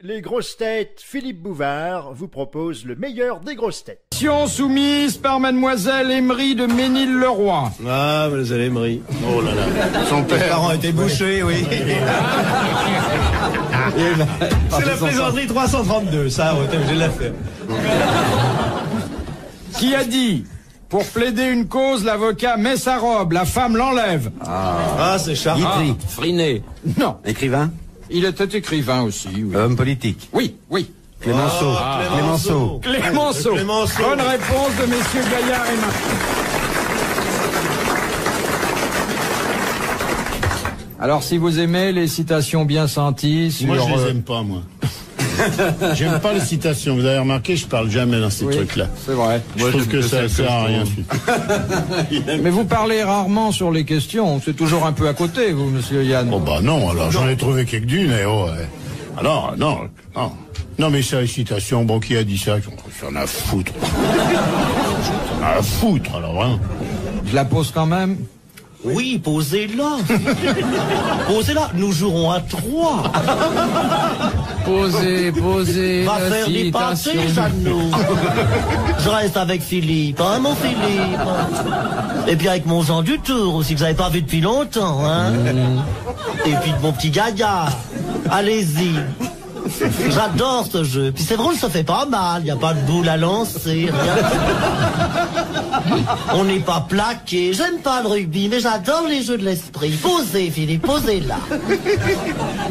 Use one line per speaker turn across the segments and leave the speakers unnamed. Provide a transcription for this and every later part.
Les grosses têtes Philippe Bouvard vous propose le meilleur des grosses têtes.
Soumise par mademoiselle Emery de Ménil-le-Roi.
Ah, mademoiselle Emery. Oh là là.
Son parents étaient bouchés, oui. C'est la plaisanterie 332, ça, on était obligé de la faire.
Qui a dit, pour plaider une cause, l'avocat met sa robe, la femme l'enlève.
Ah, c'est Charles.
Friné.
Non.
Écrivain.
Il était écrivain aussi, oui.
Homme politique.
Oui, oui.
Clémenceau.
Clémenceau.
Clémenceau.
Clémenceau.
Bonne réponse de messieurs Gaillard et Martin. Alors, si vous aimez les citations bien senties sur...
Moi, je les aime pas, moi. J'aime pas les citations. Vous avez remarqué, je parle jamais dans ces trucs-là.
C'est vrai.
Je trouve que ça sert à rien.
Mais vous parlez rarement sur les questions. C'est toujours un peu à côté, vous, monsieur Yann.
Oh bah non, alors j'en ai trouvé quelques-unes, et oh... Alors, non. Non, mais ça, les citations, bon, qui a dit ça? J'en ai à foutre. J'en ai à foutre, alors, hein.
Je la pose quand même.
Oui, posez-la. Posez-la. Nous jouerons à 3.
Posez
Va
la
faire des pâtés,
citation.
Jeannot. Je reste avec Philippe, hein, mon Philippe. Et puis avec mon Jean Dutour aussi, que vous n'avez pas vu depuis longtemps, hein. Et puis de mon petit Gaillard. Allez-y. J'adore ce jeu. Puis c'est vrai, ça fait pas mal. Il n'y a pas de boule à lancer, rien. On n'est pas plaqué. J'aime pas le rugby, mais j'adore les jeux de l'esprit. Posez, Philippe, posez-la.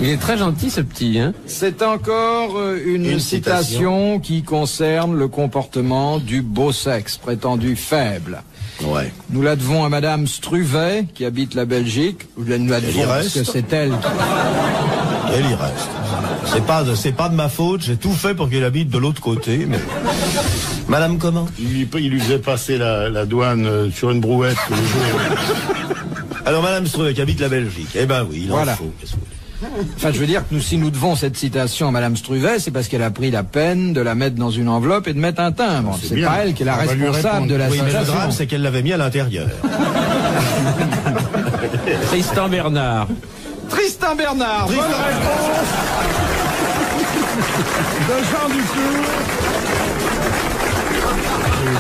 Il est très gentil, ce petit, hein.
C'est encore une citation qui concerne le comportement du beau sexe, prétendu faible.
Ouais.
Nous la devons à madame Struvet, qui habite la Belgique. Nous la devons parce que c'est elle qui...
Elle y reste. C'est pas de ma faute, j'ai tout fait pour qu'elle habite de l'autre côté, mais... Madame comment?
Il lui faisait passer la douane sur une brouette tous les jours.
Alors Madame Struve qui habite la Belgique, eh ben oui, il en
Voilà.
faut. Qu'est-ce que vous voulez?
Enfin, je veux dire que si nous devons cette citation à madame Struvet, c'est parce qu'elle a pris la peine de la mettre dans une enveloppe et de mettre un timbre. C'est
bien.
pas elle qui est la
On va lui
responsable de la
Oui, mais le
citation.
drame, c'est qu'elle l'avait mis à l'intérieur.
Tristan Bernard.
Tristan Bernard, bonne réponse de Jean Dutour.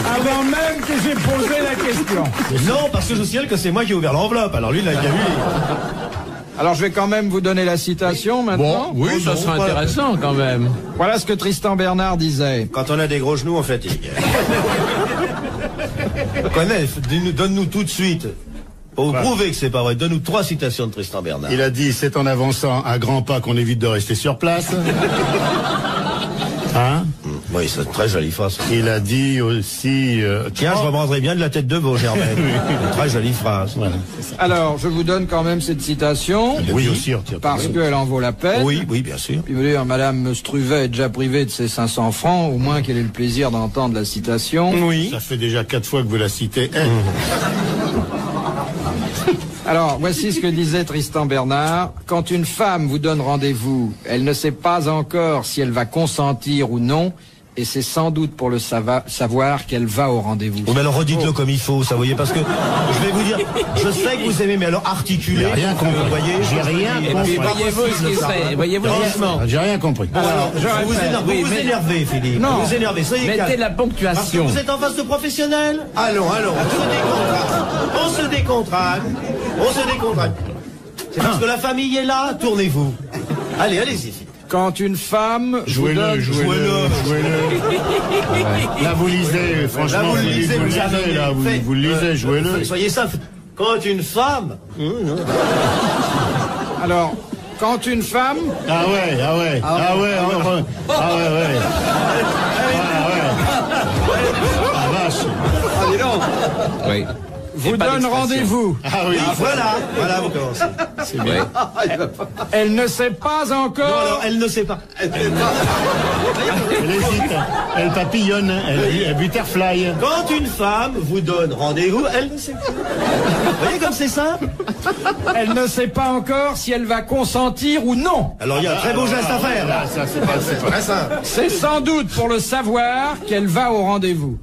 Avant même que j'ai posé la question.
Non, parce que je signale que c'est moi qui ai ouvert l'enveloppe, alors lui, il a qu'à lui.
Alors je vais quand même vous donner la citation maintenant.
Oui, ça sera intéressant, quand même.
Voilà ce que Tristan Bernard disait.
Quand on a des gros genoux, on fatigue. Connais, donne-nous tout de suite. Pour vous prouver que c'est pas vrai, donne-nous 3 citations de Tristan Bernard.
Il a dit, c'est en avançant à grands pas qu'on évite de rester sur place. Hein?
Oui, c'est une très jolie phrase.
Il a dit aussi...
Tiens, je reprendrai bien de la tête de veau, Germaine. Une très jolie phrase.
Voilà.
Alors je vous donne quand même cette citation.
Oui, aussi, retire.
Parce qu'elle en vaut la peine.
Oui, bien sûr.
Puis vous dire, madame Struvet est déjà privée de ses 500 francs, au moins qu'elle ait le plaisir d'entendre la citation.
Oui.
Ça fait déjà 4 fois que vous la citez.
Alors, voici ce que disait Tristan Bernard. Quand une femme vous donne rendez-vous, elle ne sait pas encore si elle va consentir ou non, et c'est sans doute pour le savoir qu'elle va au rendez-vous.
Oh, mais alors redites-le comme il faut, ça, vous voyez, parce que je vais vous dire, je sais que vous aimez, mais alors articulez.
J'ai rien compris.
Vous voyez,
J'ai rien
Et puis, voyez-vous ce qui serait. Voyez-vous,
franchement.
J'ai rien compris.
Alors, vous vous énervez, Philippe.
Non.
Vous vous énervez, soyez
mettez
calme.
la
Parce que
ponctuation.
vous êtes en face de professionnels. Allons, on se décontracte. On se décontracte. C'est parce que la famille est là, tournez-vous. Allez-y, Philippe.
Quand une femme vous
Jouez-le. Là, vous lisez, franchement,
Là, vous le lisez,
vous
vous avez
lisez, là,
fait-
vous le lisez, jouez-le.
Soyez ça. Quand une femme.
Alors, quand une femme...
Ah ouais. Ah vache.
Oui.
vous donne rendez-vous.
Ah oui.
Voilà, vous commencez.
C'est bien.
Elle ne sait pas
Non,
encore...
alors, elle ne sait pas.
Elle hésite, elle papillonne, elle butterfly.
Quand une femme vous donne rendez-vous, elle ne sait pas. Vous voyez comme c'est simple?
Elle ne sait pas encore si elle va consentir ou non.
Alors, il y a un très beau geste à faire.
Là, ça, c'est pas
Très simple.
C'est sans doute pour le savoir qu'elle va au rendez-vous.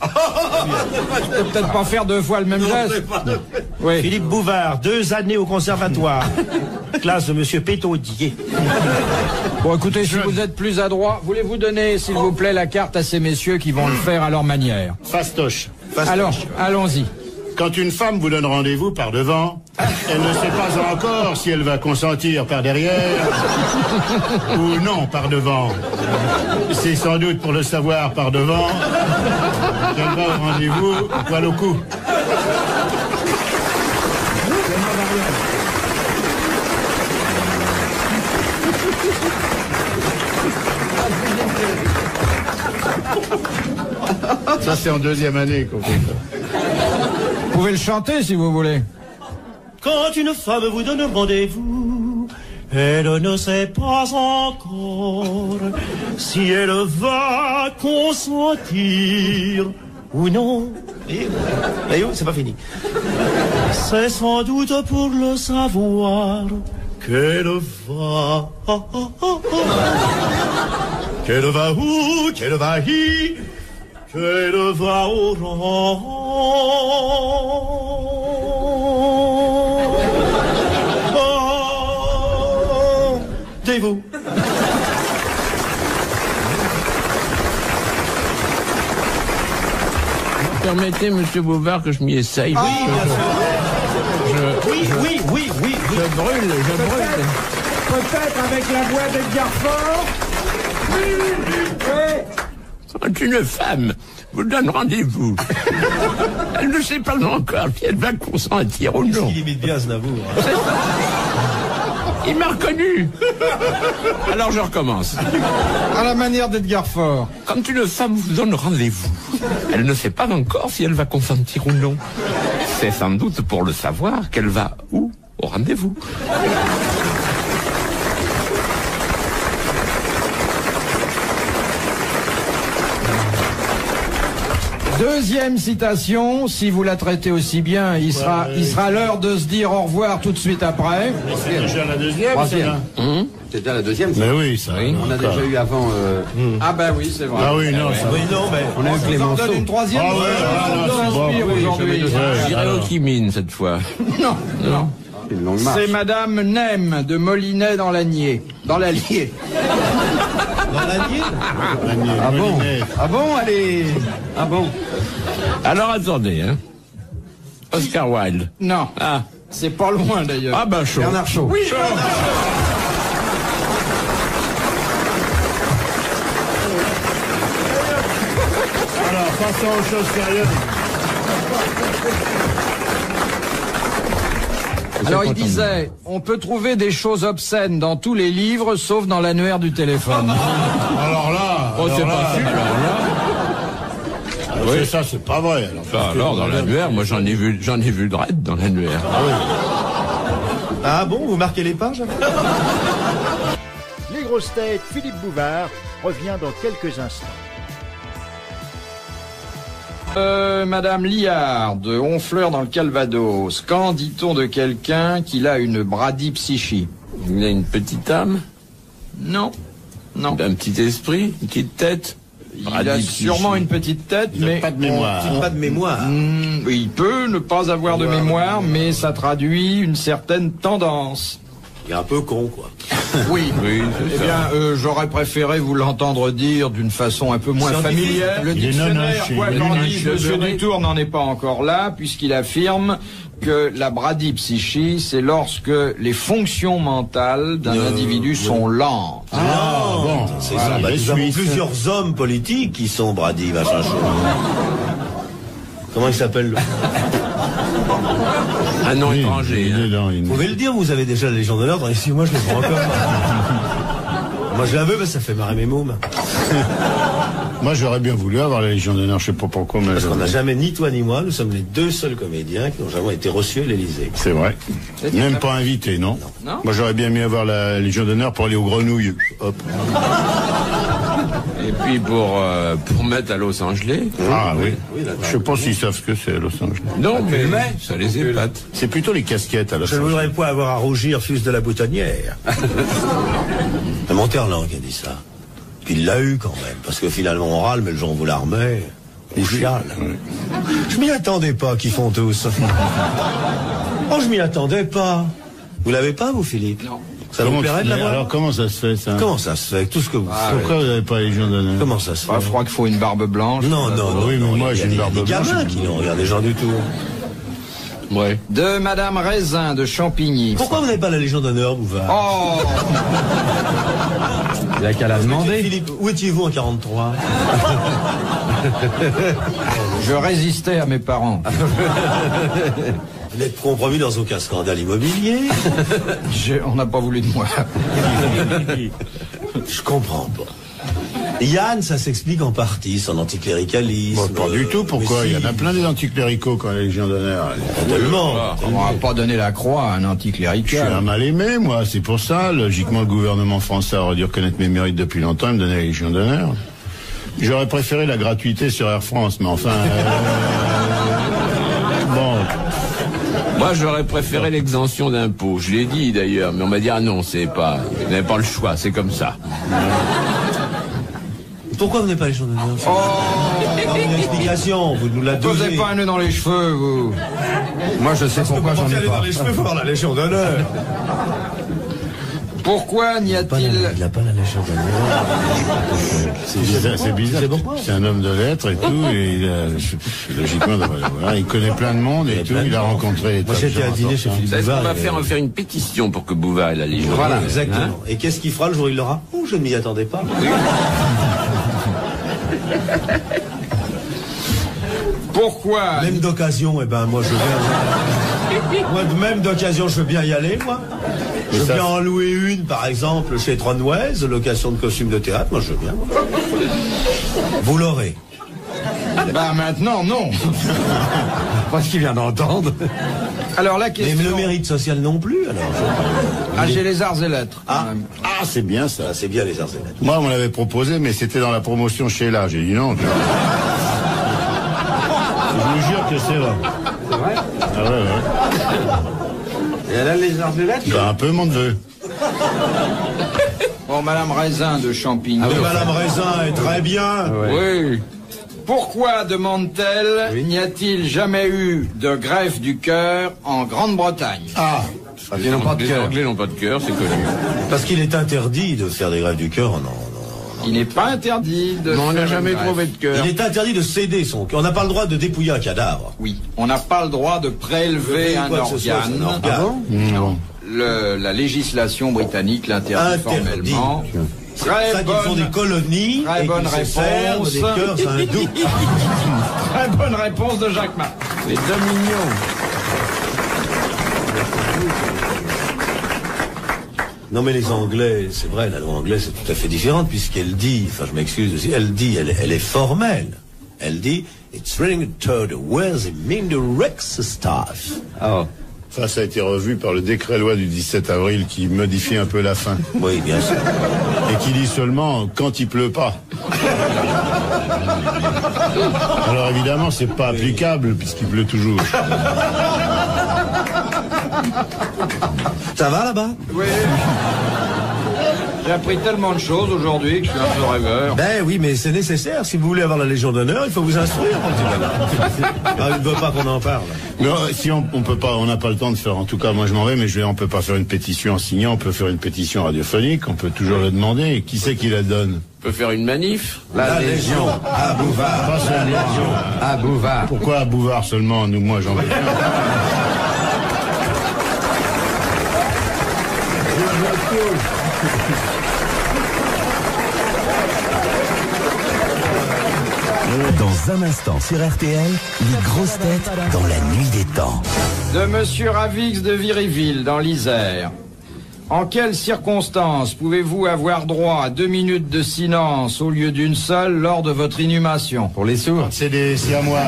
Je peux peut-être pas faire 2 fois le même geste. Oui.
Philippe Bouvard, 2 années au conservatoire. Classe de monsieur Pétaudier.
Bon, écoutez, si vous êtes plus adroit, voulez-vous donner, s'il vous plaît, la carte à ces messieurs qui vont le faire à leur manière?
Fastoche.
Alors, allons-y.
Quand une femme vous donne rendez-vous par devant, elle ne sait pas encore si elle va consentir par derrière ou non par devant. C'est sans doute pour le savoir par devant qu'elle va au rendez-vous poil au cou. Ça, c'est en 2e année qu'on fait ça.
Vous pouvez le chanter si vous voulez.
Quand une femme vous donne rendez-vous, elle ne sait pas encore si elle va consentir ou non. Et c'est pas fini. C'est sans doute pour le savoir qu'elle va. Qu'elle va où, qu'elle va y, qu'elle va au rang. Rendez-vous.
Permettez, monsieur Bouvard, que je m'y essaye.
Oui, oui.
Je brûle.
Peut-être avec la voix d'Edgar Faure.
Quand une femme vous donne rendez-vous, elle ne sait pas encore si elle va consentir ou non.
Il imite bien Aznavour.
Il m'a reconnu. Alors je recommence.
À la manière d'Edgar Faure.
Quand une femme vous donne rendez-vous, elle ne sait pas encore si elle va consentir ou non. C'est sans doute pour le savoir qu'elle va où au rendez-vous.
Deuxième citation, si vous la traitez aussi bien, il sera l'heure de se dire au revoir tout de suite après.
C'est déjà la 2e,
Troisième.
celle-là.
C'est déjà la 2e.
Mais oui, ça.
On a déjà eu avant.
Ah ben oui, c'est vrai.
Ah oui, non, ça.
Oui, non, mais.
On a eu
On en
Clémenceau.
donne une troisième.
Ah ouais, ah, là, c'est bon.
Inspire
Oui,
aujourd'hui.
J'irai au Kimine cette fois.
Non.
C'est une longue marche.
C'est Madame Nem de Molinet dans l'Allier. Dans l'Allier.
Dans l'année.
Ah bon? Ah bon, allez. Ah bon?
Alors attendez, hein. Oscar Wilde.
Non.
Ah.
C'est pas loin d'ailleurs.
Ah ben chaud.
Bernard Shaw.
Oui,
Alors, passons aux choses sérieuses.
Alors il disait, on peut trouver des choses obscènes dans tous les livres, sauf dans l'annuaire du téléphone.
Alors là,
Oh, c'est pas sûr.
alors c'est ça, c'est pas vrai.
Alors dans l'annuaire, moi j'en ai vu Dredd dans l'annuaire.
Ah bon, vous marquez les pages?
Les grosses têtes, Philippe Bouvard revient dans quelques instants.
Madame Liard de Honfleur dans le Calvados, quand dit-on de quelqu'un qu'il a une bradypsychie?
Il a une petite âme,
Non. Non.
un petit esprit, une petite tête.
Il a sûrement une petite tête,
Il n'a
mais
pas de mémoire.
Pas de mémoire.
Il peut ne pas avoir de mémoire, mais ça traduit une certaine tendance.
Il est un peu con, quoi.
Oui.
Oui,
Eh bien, j'aurais préféré vous l'entendre dire d'une façon un peu moins
Scientifique.
familière. Le
Il est
dictionnaire,
nonoche,
quoi
il est
qu'en
nonoche.
dise, Monsieur Dutour n'en est pas encore là, puisqu'il affirme que la bradypsychie, c'est lorsque les fonctions mentales d'un individu sont lentes.
Ah, bon.
C'est
Voilà,
ça. Bah,
les
nous avons
Suisses.
plusieurs hommes politiques qui sont Brady, machin chaud. Comment il s'appelle?
un nom
Oui,
étranger.
il
Hein.
est dans une-
Vous pouvez le dire, vous avez déjà la Légion d'honneur dans les 6 mois, je l'ai pas encore. Moi je la veux, parce que ça fait marrer mes mômes.
Moi, j'aurais bien voulu avoir la Légion d'honneur, je sais pas pourquoi, mais
Parce qu'on n'a jamais, ni toi ni moi, nous sommes les 2 seuls comédiens qui n'ont jamais été reçus à l'Élysée.
c'est vrai. Même pas invité, non?
Non.
Moi, j'aurais bien aimé avoir la Légion d'honneur pour aller aux grenouilles. Hop.
Et puis pour mettre à Los Angeles.
Ah oui.
Oui, d'accord.
Je sais pas s'ils savent ce que c'est, Los Angeles.
Non, mais ça les épate.
C'est plutôt les casquettes à Los
Je ne
Angeles.
voudrais pas avoir à rougir fils de la boutonnière. C'est Monterland qui a dit ça. Puis il l'a eu quand même, parce que finalement on râle, mais le jour où vous la remet, Ils chialent. Je m'y attendais pas qu'ils font tous. Oh, je m'y attendais pas. Vous l'avez pas, vous, Philippe?
Non.
Ça vous plairait de l'avoir?
Alors comment ça se fait, ça?
Comment ça se fait? Tout ce que vous faites.
Pourquoi vous n'avez pas les Légion d'honneur?
Comment ça se fait?
Je crois qu'il faut une barbe blanche.
Non,
oui, mais moi, j'ai une barbe
des
blanche.
gamins qui n'ont rien des gens du tout.
Ouais.
De Madame Raisin de Champigny.
Pourquoi vous n'avez pas la Légion d'honneur, Bouvard?
Oh,
Il a qu'à la demander.
Philippe, où étiez-vous en 43?
je résistais à mes parents.
Vous n'êtes compromis dans aucun scandale immobilier?
On n'a pas voulu de moi.
Je comprends pas. Yann, ça s'explique en partie, son anticléricalisme.
Bon, pas du tout, pourquoi?
mais
Il y
si.
en a plein des anticléricaux quand la Légion d'honneur.
Tellement.
On va pas donner la croix à un
Je suis
anticlérical.
un mal aimé, moi, c'est pour ça. Logiquement, le gouvernement français aurait dû reconnaître mes mérites depuis longtemps et me donner la Légion d'honneur. J'aurais préféré la gratuité sur Air France, mais enfin... bon...
Moi, j'aurais préféré l'exemption d'impôt. Je l'ai dit d'ailleurs, mais on m'a dit ah non, c'est pas, vous n'avez pas le choix, c'est comme ça.
Pourquoi vous n'avez pas la Légion d'honneur? Une explication, vous nous la
Vous
donnez.
n'avez pas un nœud dans les cheveux, vous. Moi, je sais pourquoi j'en ai pas.
dans les cheveux pour avoir la Légion d'honneur.
Pourquoi n'y a-t-il...
Il n'a pas la Légion d'honneur.
C'est bizarre. C'est un homme de lettres et tout, et il a, logiquement, voilà, il connaît plein de monde et tout, il a rencontré...
Moi, j'étais à dîner chez Philippe
Vous savez ce qu'on
Bouvard.
va faire une pétition pour que Bouvard ait la Légion.
Voilà,
d'honneur,
exactement.
hein.
Et qu'est-ce qu'il fera le jour où il l'aura? Oh, je ne m'y attendais pas.
Pourquoi
Même d'occasion, eh ben, moi, je viens. Moi, même d'occasion, je veux bien y aller, moi. Je veux bien en louer une, par exemple, chez Tronway, location de costume de théâtre, moi, je veux bien. Vous l'aurez.
Bah maintenant, non.
Pas ce qu'il vient d'entendre.
Alors la
Mais
question...
le mérite social non plus, alors.
Ah, j'ai les arts et lettres. quand même.
Ah, c'est bien ça.
Ah, c'est bien les arts et lettres.
Moi, on me l'avait proposé, mais c'était dans la promotion chez là. J'ai dit non. Je vous jure que c'est vrai.
C'est vrai?
Ah ouais, ouais.
Et elle a les arts de lettres?
Ben, un peu mon neveu.
Bon, Madame Raisin de Champigny.
Ah oui, Madame Raisin est très bien.
Oui. Pourquoi, demande-t-elle, n'y a-t-il jamais eu de greffe du cœur en Grande-Bretagne?
Ah,
Ils n'ont pas de
Les
cœur.
Anglais n'ont pas de cœur, c'est connu.
Parce qu'il est interdit de faire des greffes du cœur, non.
Il n'est pas interdit de
Non, on n'a
faire
jamais
une greffe.
trouvé de cœur.
Il est interdit de céder son cœur. On n'a pas le droit de dépouiller un cadavre.
Oui, on n'a pas le droit de prélever un
Quoi que ce soit,
organe.
c'est un organe.
Ah bon?
non.
La législation britannique l'interdit
Interdit.
formellement.
C'est pour ça qu'ils font des colonies
très
et
bonne
qu'ils se servent
réponse.
des cœurs, c'est un doux.
Très bonne réponse de Jacques Martin.
Les Dominions.
Non mais les Anglais, c'est vrai, la loi anglaise c'est tout à fait différente puisqu'elle dit, enfin je m'excuse aussi, elle dit, elle est formelle. Elle dit, it's running to the where's it mean the Rex staff.
Ah.
Ça a été revu par le décret-loi du 17 avril qui modifie un peu la fin.
Oui, bien sûr.
Et qui dit seulement quand il pleut pas. Alors évidemment, c'est pas applicable puisqu'il pleut toujours.
Ça va là-bas?
Oui. J'ai appris tellement de choses aujourd'hui que je suis un peu rêveur.
Ben oui, mais c'est nécessaire. Si vous voulez avoir la Légion d'honneur, il faut vous instruire, mon petit bonhomme. Ah, il ne veut pas qu'on en parle.
Non, si on peut pas, on n'a pas le temps de faire. En tout cas, moi je m'en vais, mais on peut pas faire une pétition en signant. On peut faire une pétition radiophonique. On peut toujours le demander. Et qui c'est qui la donne?
On peut faire une manif.
La Légion à Bouvard.
Pas seulement.
À Bouvard.
Pourquoi à Bouvard seulement? Nous, moi, j'en veux bien.
Dans un instant sur RTL, les grosses têtes dans la nuit des temps.
De Monsieur Ravix de Viryville, dans l'Isère. En quelles circonstances pouvez-vous avoir droit à 2 minutes de silence au lieu d'une seule lors de votre inhumation?
Pour les sourds.
C'est à moi.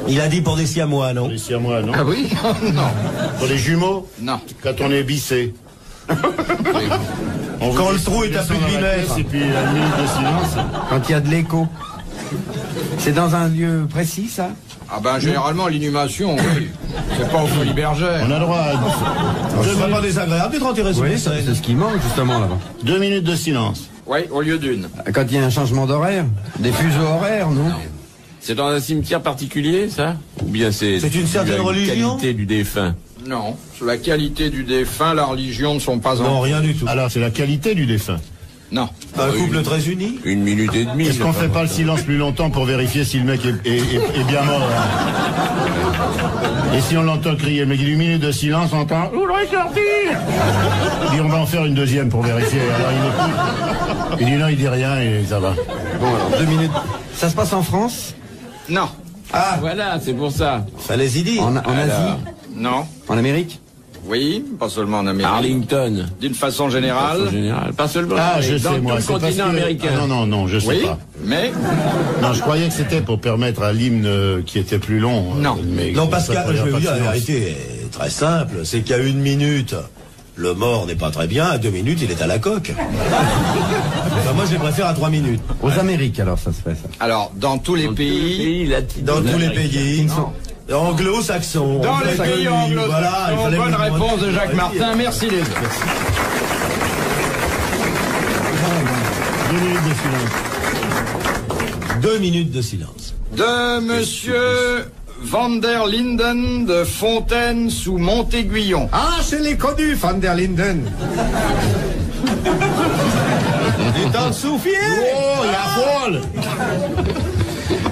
Il a dit pour des siamois, non?
C'est à moi, non?
Ah oui? Non.
Pour les jumeaux?
Non.
Quand on est bissé. On
Quand
vous
le trou est à
descend
plus de
dans la
8
pièce
mètres.
Et puis la minute de silence.
Quand il y a de l'écho. C'est dans un lieu précis, ça?
Ah ben généralement l'inhumation, oui. C'est pas au Folies Bergère.
On a droit à
Ce serait pas désagréable d'être enterré sur
Oui,
les
c'est
scènes.
ce qui manque justement là-bas.
2 minutes de silence.
Oui, au lieu d'une.
Quand il y a un changement d'horaire, des fuseaux horaires, non?
C'est dans un cimetière particulier, ça? Ou bien c'est
une certaine
la
religion
qualité du défunt?
Non, sur la qualité du défunt, la religion ne sont pas
Non,
en...
rien du tout.
Alors, c'est la qualité du défunt.
Non.
Un couple très uni.
1 minute et demie.
Est-ce qu'on fait pas le silence plus longtemps pour vérifier si le mec est bien mort hein? Et si on l'entend crier, le mec il dit 1 minute de silence, on entend « Je voudrais sortir !» Il dit « On va en faire une deuxième pour vérifier. » Alors il écoute. Il dit « Non, il dit rien et ça va. »
Bon, alors 2 minutes. Ça se passe en France?
Non.
Ah, voilà, c'est pour ça.
Fallait-y dire.
En Asie?
Non.
En Amérique?
Oui, pas seulement en Amérique.
Arlington.
D'une façon générale.
En général. Pas seulement.
Ah, je
dans
sais
tout
moi,
le
c'est parce
continent
que...
américain.
Ah, non, je sais
Oui,
pas.
mais...
Non, je croyais que c'était pour permettre à l'hymne qui était plus long.
Non.
Mais
Non, Pascal,
ça,
je vais
pas
vous
de
dire, la
silence.
vérité est très simple. C'est qu'à 1 minute, le mort n'est pas très bien. À 2 minutes, il est à la coque. Enfin, moi, je les préfère à 3 minutes.
Aux Amériques, alors, ça se fait, ça.
Alors, dans tous les pays...
Dans tous les pays. Anglo-saxons.
Dans les pays anglo-saxons.
Voilà, il fallait
Bonne
vous
réponse de
demander.
Jacques Martin. Merci les deux.
2 minutes de silence.
2 minutes de silence.
De Monsieur Van der Linden de Fontaine sous Montéguillon.
Ah, je l'ai connu, Van der Linden.
Tu t'en souviens?
Oh, il y a folle.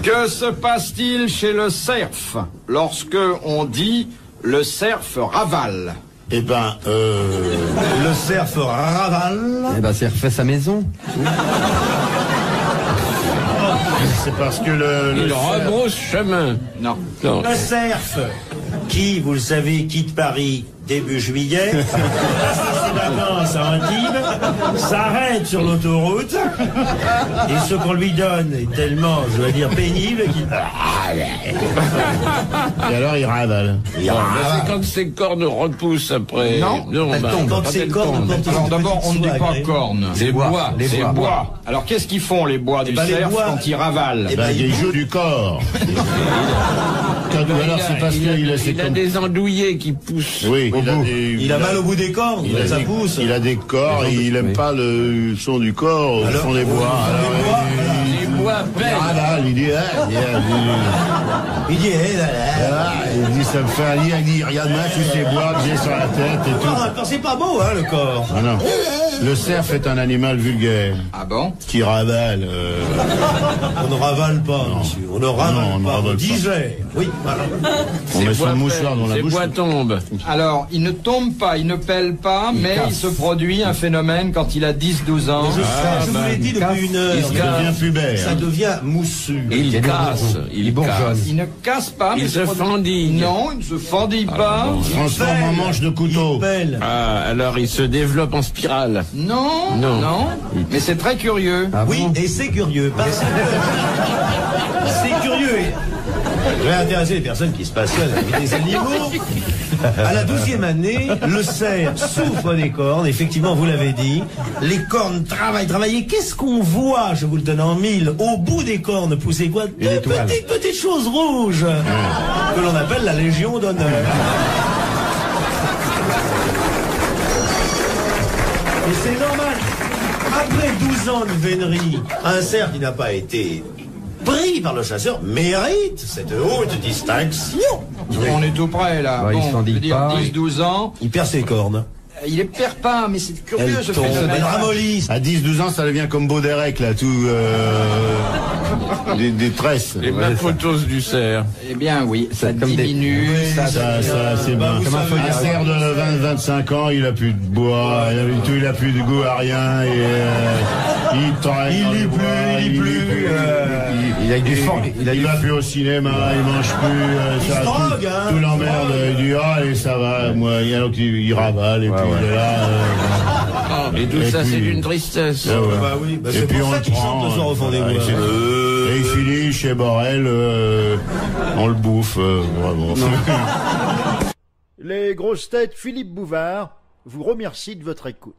Que se passe-t-il chez le cerf lorsque on dit le cerf ravale?
Eh ben,
Le cerf ravale.
Eh ben, c'est refait sa maison.
c'est parce que le
Il
cerf-
rebrousse chemin.
Non.
Non.
Le cerf, qui, vous le savez, quitte Paris début juillet, passe ses vacances à Antibes, s'arrête sur l'autoroute, et ce qu'on lui donne est tellement, je dois dire, pénible qu'il...
Et alors il ravale.
C'est quand ses cornes repoussent après.
Non,
elles tombent.
Quand ses cornes portent
Alors d'abord, on ne dit pas cornes.
C'est bois.
Les
C'est
bois.
bois.
Alors qu'est-ce qu'ils font les bois du
ben, les
cerf
bois-
quand ils ravalent?
Eh ben,
Il joue du corps. Alors c'est parce qu'il
Il a des andouillés qui poussent.
Oui,
il a mal au bout des cornes, ça pousse.
Il a des corps et il aime pas le son du corps, le son des bois. Alors,
Les bois
il
pèlent.
ravale, il dit,
Il dit, eh là là.
il dit, ça me fait un lit, il dit, regarde-moi tous ces bois que j'ai sur la tête et tout.
Ah, c'est pas beau, hein, le corps.
Ah non. Le cerf est un animal vulgaire
Ah bon?
qui ravale.
On ne ravale pas, monsieur. On ne ravale
Non, on ne
pas.
ravale
On
pas.
digère. Oui, voilà.
On met son mouchoir dans la
Ces
bouche.
bois tombent.
Alors, il ne tombe pas, il ne pèle pas, mais il se produit un phénomène quand il a 10-12 ans.
Je vous l'ai dit depuis 1 heure.
Il devient pubère.
Ça devient moussu.
Il casse. Il bourgeonne.
Il ne casse pas, mais
Il se
produit-
fendille.
Non, il ne se fendille pas.
Transforme en manche de couteau.
Il pèle.
Ah, alors il se développe en spirale.
Non,
Non.
non. Mais c'est très curieux.
Ah
Oui,
bon?
et c'est curieux. Parce que c'est curieux. Je vais intéresser les personnes qui se passionnent avec les animaux. À la 12e année, le cerf souffre des cornes. Effectivement, vous l'avez dit. Les cornes travaillent. Et qu'est-ce qu'on voit, je vous le donne en mille, au bout des cornes pousser quoi?
Une étoile.
Petites choses rouges que l'on appelle la Légion d'honneur. Et c'est normal. Après 12 ans de vénerie, un cerf qui n'a pas été pris par le chasseur mérite cette haute distinction.
On est tout près là.
Bah, il se fendille
je veux dire,
pas.
10-12 ans.
Il perd ses cornes.
Il les perd pas, mais c'est curieux ce
Elle tombe,
phénomène.
elle ramollisse.
À 10-12 ans, ça devient comme Baudérec, là, tout... des tresses.
Les mapotos du cerf.
Eh bien oui, ça
comme des-
diminue.
Ça, c'est bien.
vous savez,
Un cerf de 20-25 ans, il a plus de bois, il a plus de goût à rien, et il traîne.
Il
dans
lit
les
plus,
bois,
il lit plus,
Il a du fond.
Il va plus au cinéma, il mange plus.
Il se drogue,
tout,
hein.
tout l'emmerde. Il dit, ah, et ça va, moi, alors qu'il ravale, et puis de là.
Et tout
Et
ça,
puis-
c'est d'une tristesse.
Ouais, ouais.
Bah oui, bah
Et
c'est
puis
pour
on
ça
le
qu'il
prend,
chante le soir au fond des bois.
et il finit chez Borel, on le bouffe, vraiment.
Les grosses têtes Philippe Bouvard vous remercient de votre écoute.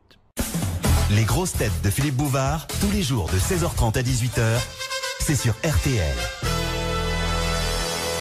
Les grosses têtes de Philippe Bouvard, tous les jours de 16h30 à 18h, c'est sur RTL.